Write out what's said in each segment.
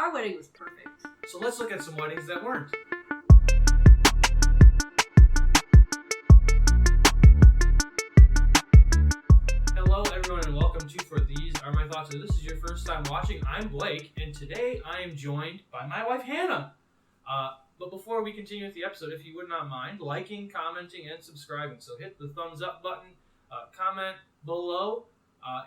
our wedding was perfect. So let's look at some weddings that weren't. Hello everyone and welcome to For These Are My Thoughts. If this is your first time watching, I'm Blake, and today I am joined by my wife Hannah. But before we continue with the episode, if you would not mind liking, commenting, and subscribing. So hit the thumbs up button, comment below,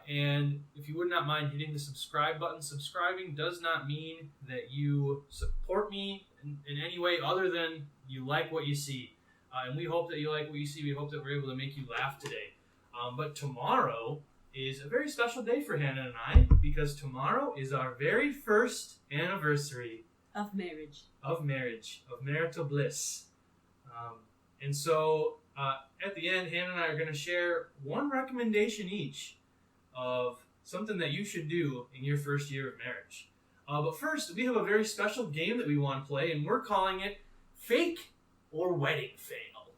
and if you would not mind hitting the subscribe button. Subscribing does not mean that you support me in any way other than you like what you see. And we hope that you like what you see. We hope that we're able to make you laugh today. But tomorrow is a very special day for Hannah and I, because tomorrow is our very first anniversary. Of marriage. Of marital bliss. And so at the end, Hannah and I are going to share one recommendation each of something that you should do in your first year of marriage. But first, we have a very special game that we want to play, and we're calling it Fake or Wedding Fail.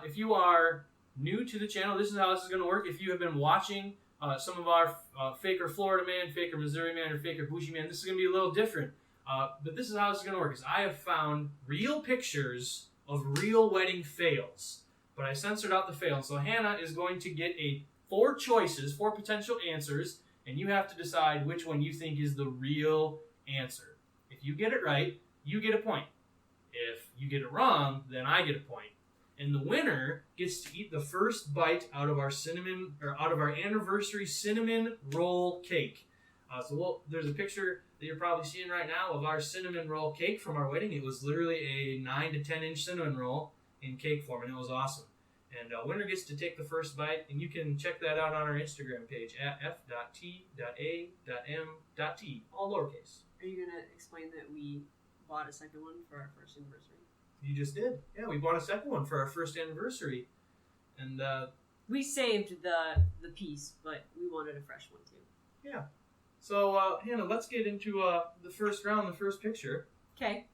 If you are new to the channel, this is how this is going to work. If you have been watching some of our Faker Florida Man, Faker Missouri Man, or Faker Bougie Man, this is going to be a little different. But this is how it's going to work. Is I have found real pictures of real wedding fails, but I censored out the fail. So Hannah is going to get four potential answers, and you have to decide which one you think is the real answer. If you get it right, you get a point. If you get it wrong, then I get a point. And the winner gets to eat the first bite out of our anniversary cinnamon roll cake. There's a picture that you're probably seeing right now of our cinnamon roll cake from our wedding. It was literally a 9 to 10 inch cinnamon roll in cake form, and it was awesome. And winner gets to take the first bite, and you can check that out on our Instagram page at f.t.a.m.t, all lowercase. Are you going to explain that we bought a second one for our first anniversary? You just did. Yeah, we bought a second one for our first anniversary. And we saved the piece, but we wanted a fresh one too. Yeah. So, Hannah, let's get into the first round, the first picture. Okay.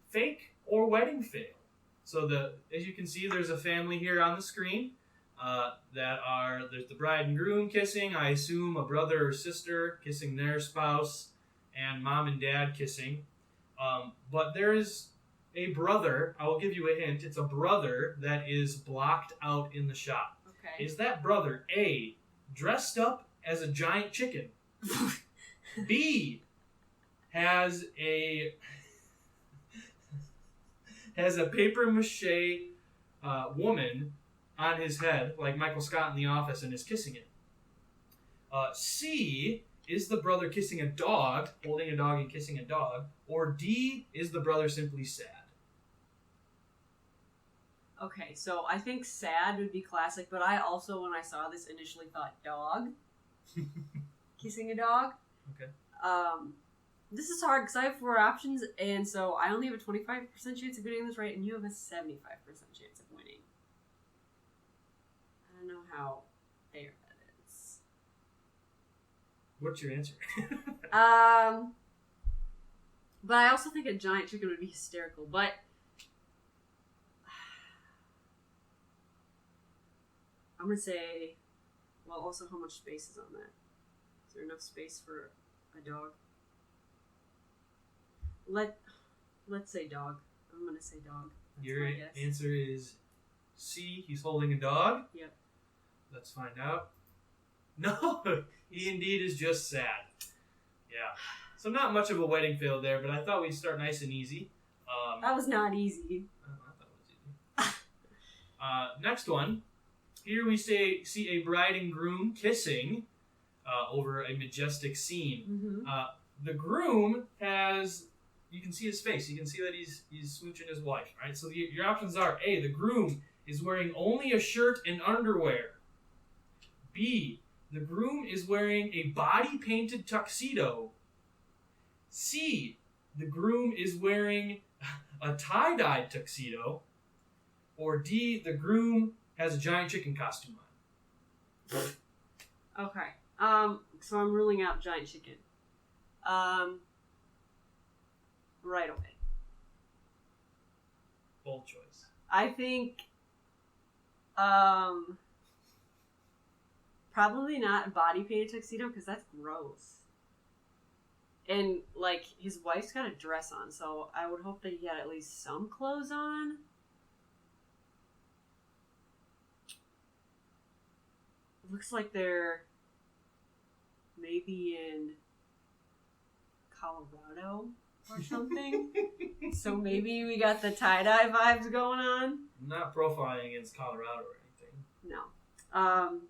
Fake or wedding fail. So, as you can see, there's a family here on the screen there's the bride and groom kissing. I assume a brother or sister kissing their spouse, and mom and dad kissing. But there is a brother. I will give you a hint. It's a brother that is blocked out in the shot. Okay. Is that brother A, dressed up as a giant chicken? B, has a paper mache woman on his head, like Michael Scott in The Office, and is kissing it? C, is the brother kissing a dog, holding a dog and kissing a dog? Or D, is the brother simply sad? Okay, so I think sad would be classic, but I also, when I saw this, initially thought dog. Kissing a dog. Okay. This is hard because I have 4 options, and so I only have a 25% chance of getting this right, and you have a 75% chance of winning. I don't know how fair that is. What's your answer? But I also think a giant chicken would be hysterical, but I'm going to say, well, also how much space is on that? Is there enough space for a dog? Let's say dog. I'm going to say dog. That's Your my guess. answer is C, he's holding a dog? Yep. Let's find out. No, he indeed is just sad. Yeah. So not much of a wedding fail there, but I thought we'd start nice and easy. That was not easy. I thought it was easy. Next one. Here we see a bride and groom kissing over a majestic scene. Mm-hmm. The groom you can see his face. You can see that he's smooching his wife, right? So your options are A, the groom is wearing only a shirt and underwear. B, the groom is wearing a body-painted tuxedo. C, the groom is wearing a tie-dyed tuxedo. Or D, the groom has a giant chicken costume on. Okay. So I'm ruling out giant chicken. Right away. Bold choice. I think, probably not a body painted tuxedo because that's gross. And, like, his wife's got a dress on, so I would hope that he had at least some clothes on. Looks like they're maybe in Colorado or something. So maybe we got the tie-dye vibes going on. I'm not profiling against Colorado or anything. No.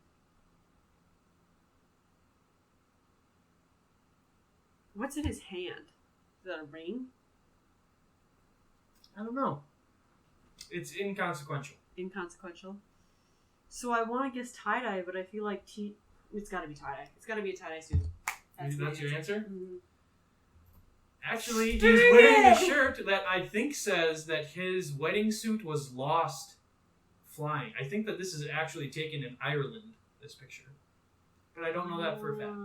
What's in his hand? Is that a ring? I don't know. It's inconsequential. Inconsequential. So I want to guess tie-dye, but I feel like it's got to be tie-dye. It's got to be a tie-dye suit. That's your answer? Mm-hmm. Actually, he's wearing a shirt that I think says that his wedding suit was lost flying. I think that this is actually taken in Ireland, this picture. But I don't know that for a fact.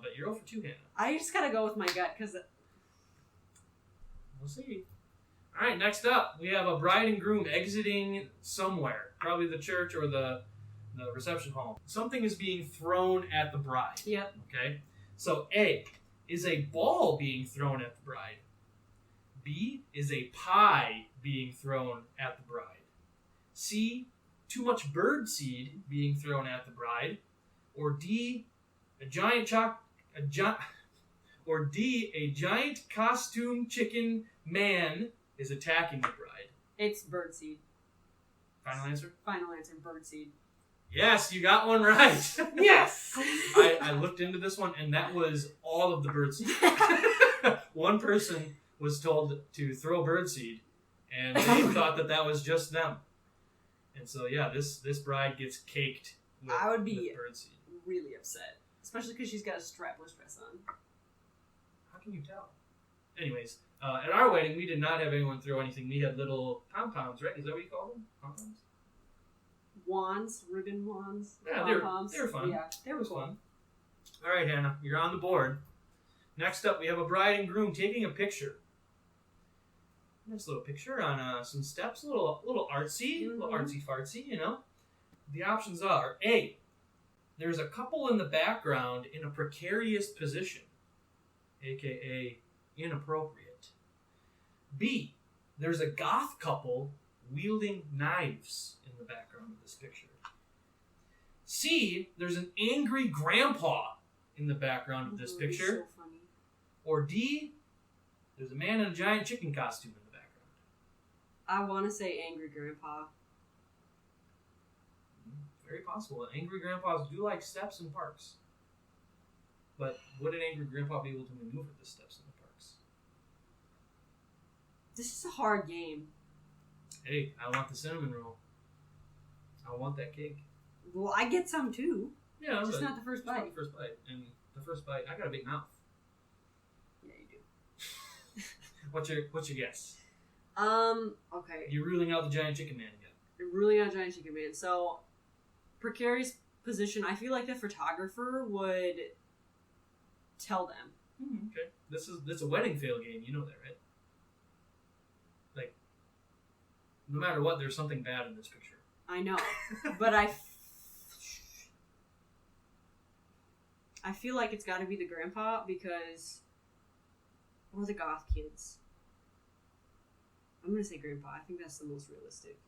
But you're 0 for 2, Hannah. I just gotta go with my gut, because... We'll see. Alright, next up, we have a bride and groom exiting somewhere. Probably the church or the reception hall. Something is being thrown at the bride. Yep. Okay? So, A, is a ball being thrown at the bride? B, is a pie being thrown at the bride? C, too much bird seed being thrown at the bride? Or D, a giant costume chicken man is attacking the bride? It's birdseed. Final answer? Final answer, birdseed. Yes, you got one right. Yes! I looked into this one, and that was all of the birdseed. One person was told to throw birdseed, and they thought that was just them. And so, yeah, this bride gets caked with I would be birdseed. Really upset. Especially because she's got a strapless dress on. How can you tell? Anyways, at our wedding, we did not have anyone throw anything. We had little pom-poms, right? Is that what you call them? Pom-poms? Wands, ribbon wands. Yeah, they were fun. Yeah, they were cool. Fun. All right, Hannah, you're on the board. Next up, we have a bride and groom taking a picture. Nice little picture on some steps, a little artsy, a little artsy-fartsy, you know. The options are A, there's a couple in the background in a precarious position, aka inappropriate. B, there's a goth couple wielding knives in the background of this picture. C, there's an angry grandpa in the background of this picture. So funny. Or D, there's a man in a giant chicken costume in the background. I want to say angry grandpa. Very possible. Angry grandpas do like steps in parks. But would an angry grandpa be able to maneuver the steps in the parks? This is a hard game. Hey, I want the cinnamon roll. I want that cake. Well, I get some too. Yeah, just not the first bite. Not the first bite. And the first bite, I got a big mouth. Yeah, you do. What's your guess? Okay. You're ruling out the giant chicken man again. You're ruling out giant chicken man. So, precarious position. I feel like the photographer would tell them. Okay. This is a wedding fail game. You know that, right? Like, no matter what, there's something bad in this picture. I know, but I feel like it's got to be the grandpa because, or the goth kids. I'm gonna say grandpa. I think that's the most realistic.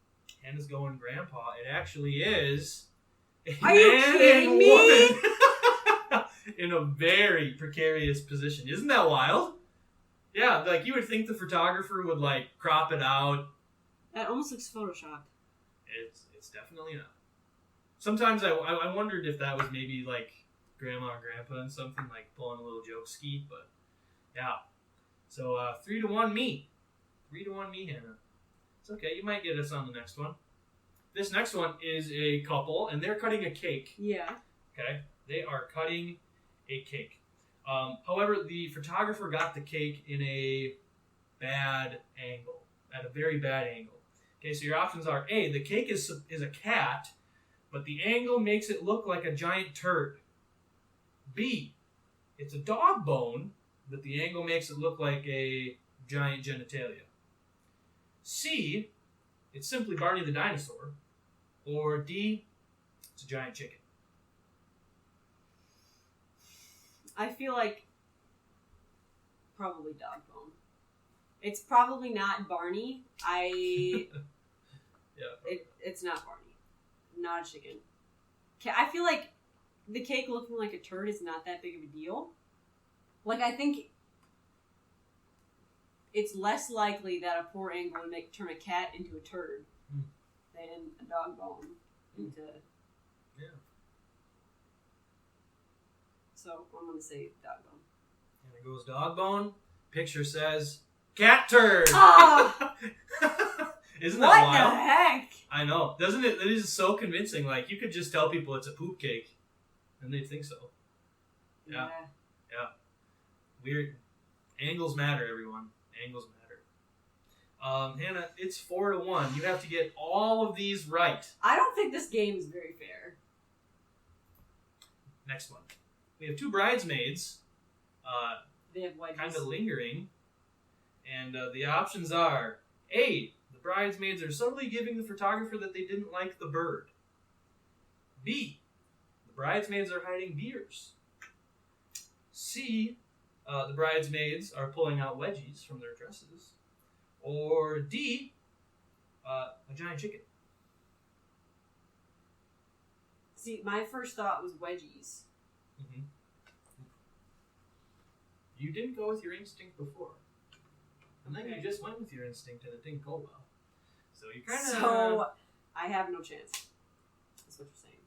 Hannah's going grandpa. It actually is. Are you kidding me? In a very precarious position. Isn't that wild? Yeah, like you would think the photographer would like crop it out. That almost looks photoshopped. It's definitely not. Sometimes I wondered if that was maybe like grandma and grandpa and something, like pulling a little joke ski, but yeah. So 3-1 me. 3-1 me, Hannah. It's okay, you might get us on the next one. This next one is a couple, and they're cutting a cake. Yeah. Okay? They are cutting a cake. However, the photographer got the cake in a bad angle. At a very bad angle. Okay, so your options are A, the cake is a cat, but the angle makes it look like a giant turd. B, it's a dog bone, but the angle makes it look like a giant genitalia. C, it's simply Barney the dinosaur. Or D, it's a giant chicken. I feel like probably dog bone. It's probably not Barney. It's not Barney. Not a chicken. I feel like the cake looking like a turd is not that big of a deal. Like, I think it's less likely that a poor angle would turn a cat into a turd than a dog bone into... Yeah. So, I'm going to say dog bone. And it goes dog bone. Picture says cat turd. Oh! Isn't that wild? What the heck? I know. Doesn't it? It is so convincing. Like, you could just tell people it's a poop cake, and they'd think so. Yeah. Weird. Angles matter, everyone. Angles matter. Hannah, it's 4-1. You have to get all of these right. I don't think this game is very fair. Next one. We have two bridesmaids. They have wedges. Kind of lingering. And the options are A, the bridesmaids are subtly giving the photographer that they didn't like the bird. B, the bridesmaids are hiding beers. C, the bridesmaids are pulling out wedgies from their dresses. Or D, a giant chicken. See, my first thought was wedgies. Mm-hmm. You didn't go with your instinct before. And then you just went with your instinct and it didn't go well. So you kind of... So, I have no chance. That's what you're saying.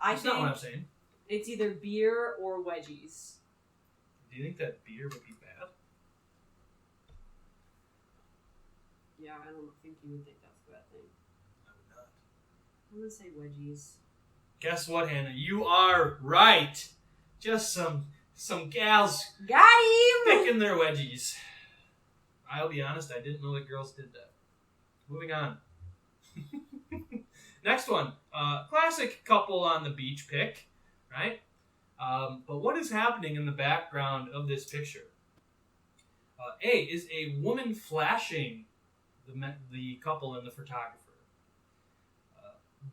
That's not what I'm saying. It's either beer or wedgies. Do you think that beer would be bad? Yeah, I don't think you would think that's a bad thing. I would not. I'm going to say wedgies. Guess what, Hannah? You are right. Just some gals Got him! picking their wedgies. I'll be honest, I didn't know that girls did that. Moving on. Next one. Classic couple on the beach pic, right? But what is happening in the background of this picture? A is a woman flashing the couple and the photographer.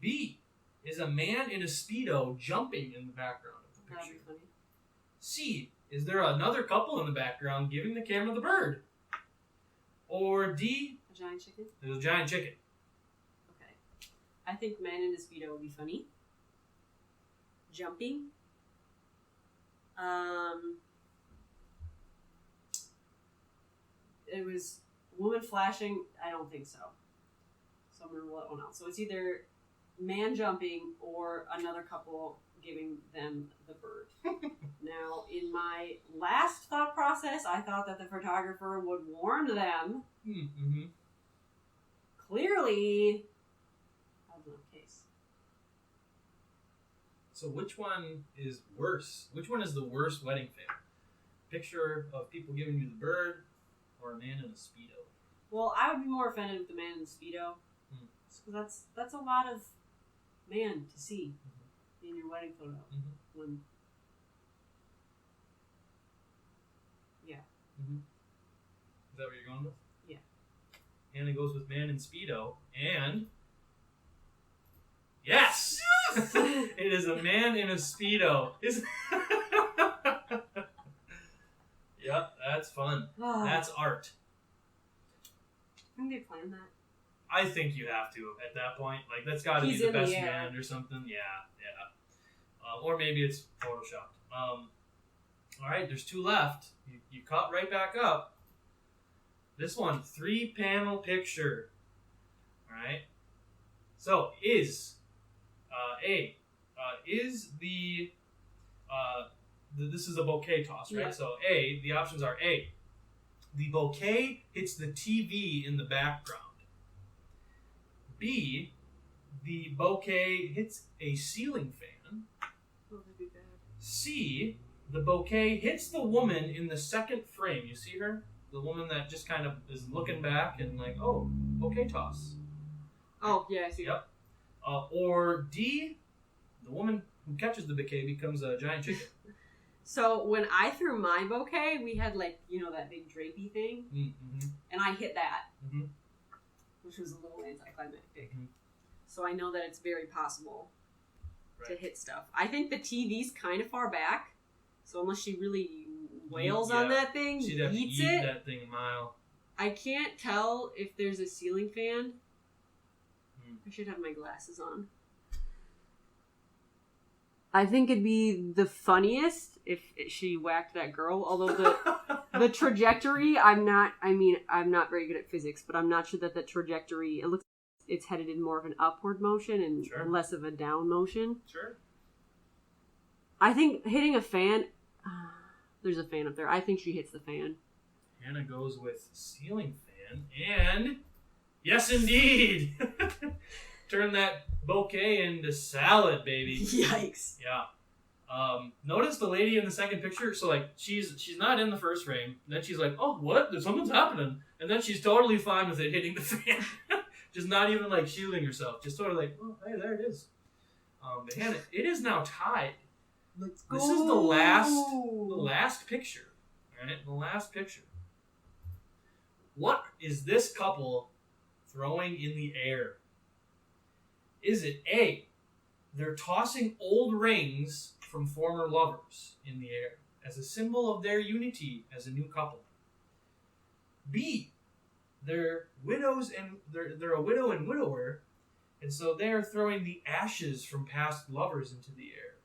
B is a man in a Speedo jumping in the background of the picture. That'd be funny. C, is there another couple in the background giving the camera the bird? Or D, A giant chicken? there's a giant chicken. Okay. I think man in a Speedo would be funny. Jumping. It was woman flashing. I don't think so. So I'm going to rule that one out. So it's either man jumping or another couple giving them the bird. Now, in my last thought process, I thought that the photographer would warn them. Mm-hmm. Clearly, that was not the case. So which one is worse? Which one is the worst wedding fail? Picture of people giving you the bird or a man in a Speedo? Well, I would be more offended with the man in the Speedo. Because that's a lot of man to see in your wedding photo. Mm-hmm. When, yeah. Mm-hmm. Is that what you're going with? Yeah. Hannah goes with man in Speedo, and yes! It is a man in a Speedo. Yep, that's fun. That's art. I think they planned that. I think you have to at that point. Like, that's got to be the best man or something. Yeah. Or maybe it's photoshopped. All right, there's two left. You caught right back up. This one, 3-panel picture. All right. So is this is a bouquet toss, right? Yeah. So the options are A, the bouquet hits the TV in the background. B, the bouquet hits a ceiling fan. Oh, that'd be bad. C, the bouquet hits the woman in the second frame. You see her? The woman that just kind of is looking back and like, oh, bouquet toss. Oh, yeah, I see. Yep. Or D, the woman who catches the bouquet becomes a giant chicken. So when I threw my bouquet, we had that big drapey thing, Mm-hmm. and I hit that, Mm-hmm. which was a little anticlimactic. Mm-hmm. So I know that it's very possible to Right. hit stuff. I think the TV's kind of far back, so unless she really wails on that thing, she'd have eats to eat it. that thing a mile. I can't tell if there's a ceiling fan. I should have my glasses on. I think it'd be the funniest if she whacked that girl. Although the trajectory, I'm not very good at physics, but I'm not sure that the trajectory, it looks like it's headed in more of an upward motion and less of a down motion. Sure. I think hitting a fan, there's a fan up there. I think she hits the fan. Hannah goes with ceiling fan, and yes, indeed. Turn that bouquet into salad, baby. Yikes. Yeah. Notice the lady in the second picture. So like she's not in the first frame. Then she's like, "Oh, what? Something's happening." And then she's totally fine with it hitting the fan, just not even like shielding herself. Just sort of like, "Oh, hey, there it is." But Hannah, it is now tied. Let's go. This is the last picture. All right, the last picture. What is this couple throwing in the air? Is it A, they're tossing old rings from former lovers in the air as a symbol of their unity as a new couple? B, they're widows and they're a widow and widower, and so they're throwing the ashes from past lovers into the air.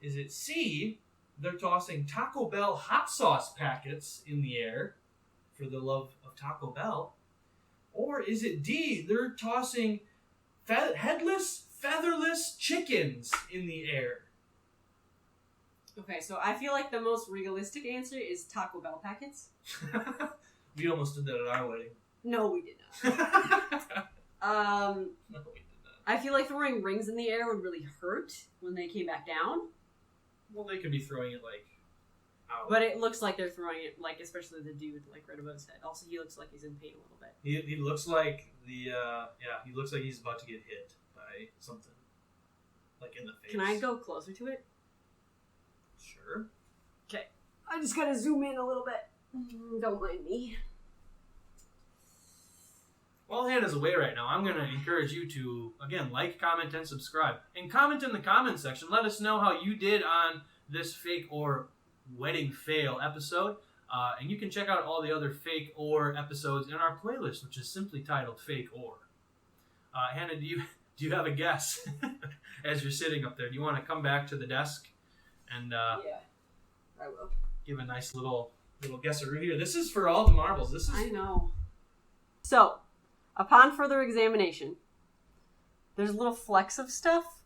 Is it C, they're tossing Taco Bell hot sauce packets in the air for the love of Taco Bell? Or is it D, they're tossing headless, featherless chickens in the air? Okay, so I feel like the most realistic answer is Taco Bell packets. We almost did that at our wedding. No, we did not. No, we did not. I feel like throwing rings in the air would really hurt when they came back down. Well, they could be throwing it like out. But it looks like they're throwing it, like, especially the dude like right above his head. Also, he looks like he's in pain a little bit. He looks like he looks like he's about to get hit by something, like in the face. Can I go closer to it? Sure. Okay. I just gotta zoom in a little bit. Don't mind me. While Hannah's away right now, I'm going to encourage you to, again, like, comment, and subscribe. And comment in the comment section. Let us know how you did on this fake or wedding fail episode. And you can check out all the other fake or episodes in our playlist, which is simply titled Fake Or. Hannah, do you have a guess as you're sitting up there? Do you want to come back to the desk and yeah, I will. Give a nice little guesseroo here? This is for all the marbles. This is. I know. So, upon further examination, there's little flecks of stuff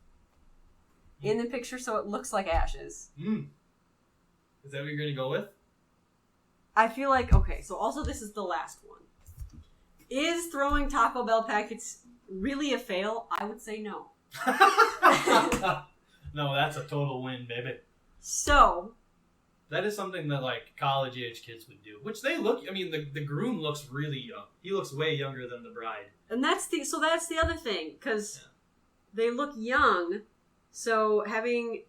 in the picture, so it looks like ashes. Is that what you're going to go with? I feel like, okay, so also this is the last one. Is throwing Taco Bell packets really a fail? I would say no. No, that's a total win, baby. So. That is something that, like, college-age kids would do. Which they look, I mean, the groom looks really young. He looks way younger than the bride. And that's the other thing, because they look young, so having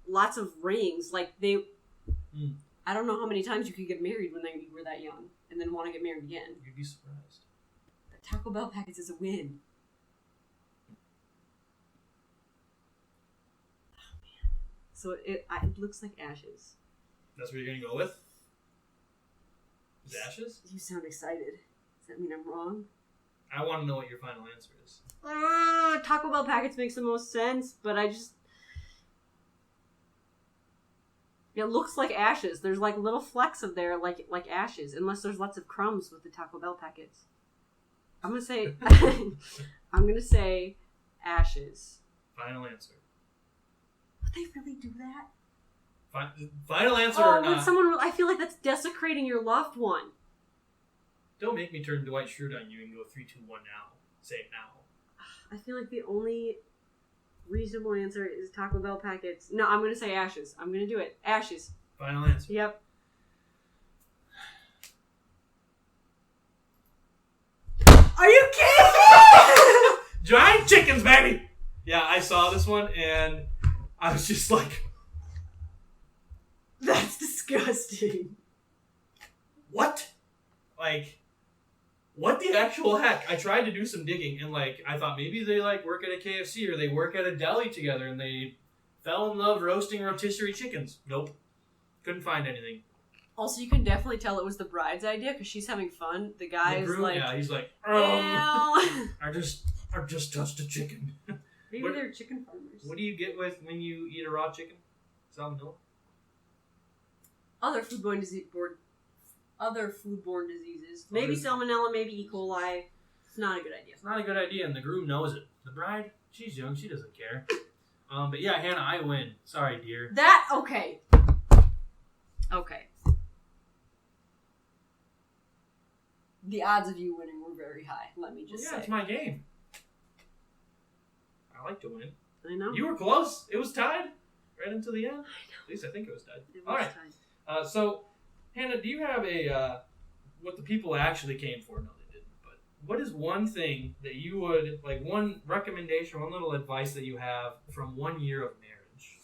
lots of rings, like, I don't know how many times you could get married when they were that young, and then want to get married again. You'd be surprised. But Taco Bell packets is a win. Oh, man. So it looks like ashes. That's what you're going to go with? Is ashes? You sound excited. Does that mean I'm wrong? I want to know what your final answer is. Taco Bell packets makes the most sense, but I just... It looks like ashes. There's like little flecks of there, like ashes, unless there's lots of crumbs with the Taco Bell packets. I'm gonna say... I'm gonna say ashes. Final answer. Would they really do that? Final answer or not? I feel like that's desecrating your loved one. Don't make me turn Dwight Schrute on you and go 3, 2, 1 now. Say it now. I feel like the only reasonable answer is Taco Bell packets. No, I'm going to say ashes. I'm going to do it. Ashes. Final answer. Yep. Are you kidding me? Giant chickens, baby! Yeah, I saw this one and I was just like... That's disgusting. What? Like, what the actual heck? I tried to do some digging and, like, I thought maybe they, like, work at a KFC or they work at a deli together and they fell in love roasting rotisserie chickens. Nope. couldn't find anything. Also, you can definitely tell it was the bride's idea because she's having fun. The guy is like, yeah, he's like, ew. I just touched a chicken. Maybe they're chicken farmers. What do you get with when you eat a raw chicken? Salmonella? Other foodborne diseases. Maybe salmonella, maybe E. coli. It's not a good idea. It's not a good idea, and the groom knows it. The bride, she's young, she doesn't care. But yeah, Hannah, I win. Sorry, dear. Okay. The odds of you winning were very high, let me just say. It's my game. I like to win. I know. You were close. It was tied right until the end. I know. At least I think it was tied. All right. Tied. So, Hannah, do you have what the people actually came for? No, they didn't. But what is one thing that you would, like one recommendation, one little advice that you have from 1 year of marriage?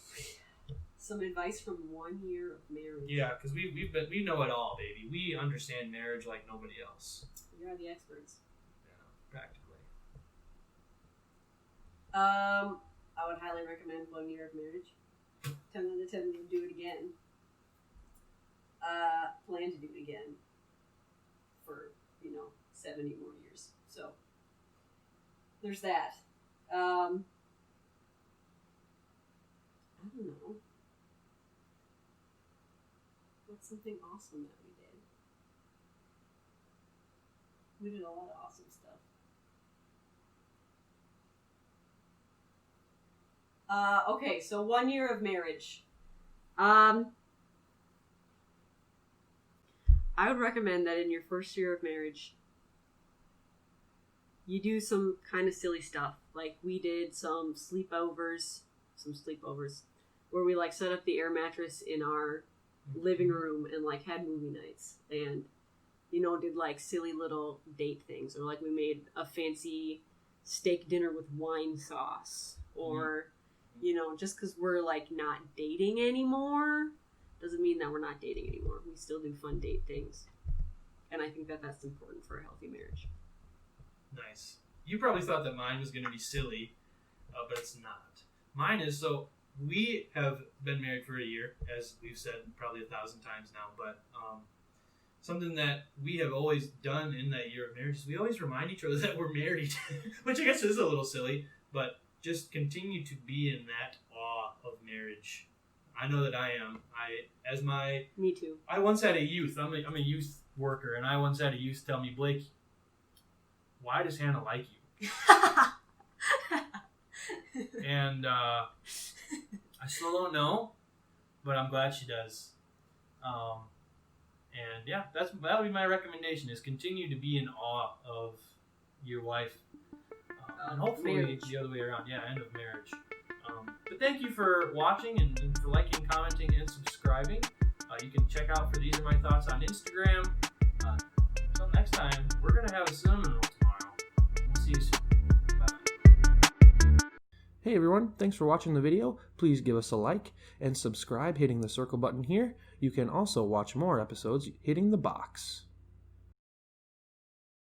Some advice from 1 year of marriage. Yeah, because we know it all, baby. We understand marriage like nobody else. You are the experts. Yeah, practically. I would highly recommend 1 year of marriage. 10 out of 10 would do it again. Plan to do it again for 70 more years. So there's that. I don't know. What's something awesome that we did? We did a lot of awesome stuff. Okay, so 1 year of marriage. I would recommend that in your first year of marriage, you do some kind of silly stuff. Like we did some sleepovers, where we like set up the air mattress in our living room and like had movie nights and did like silly little date things, or like we made a fancy steak dinner with wine sauce, or just because we're like not dating anymore doesn't mean that we're not dating anymore. We still do fun date things, and I think that that's important for a healthy marriage. Nice. You probably thought that mine was going to be silly, but it's not. Mine is, so we have been married for a year, as we've said probably 1,000 times now, but something that we have always done in that year of marriage is we always remind each other that we're married, which I guess is a little silly, but just continue to be in that awe of marriage. I know that I am. Me too. I once had a youth. I'm a youth worker, and I once had a youth tell me, Blake, why does Hannah like you? And I still don't know, but I'm glad she does. And yeah, that'll be my recommendation: is continue to be in awe of your wife, and hopefully marriage. The other way around. Yeah, end of marriage. But thank you for watching and for liking, commenting, and subscribing. You can check out For These Are My Thoughts on Instagram. Until next time, we're going to have a cinnamon roll tomorrow. We'll see you soon. Bye. Hey everyone, thanks for watching the video. Please give us a like and subscribe hitting the circle button here. You can also watch more episodes hitting the box.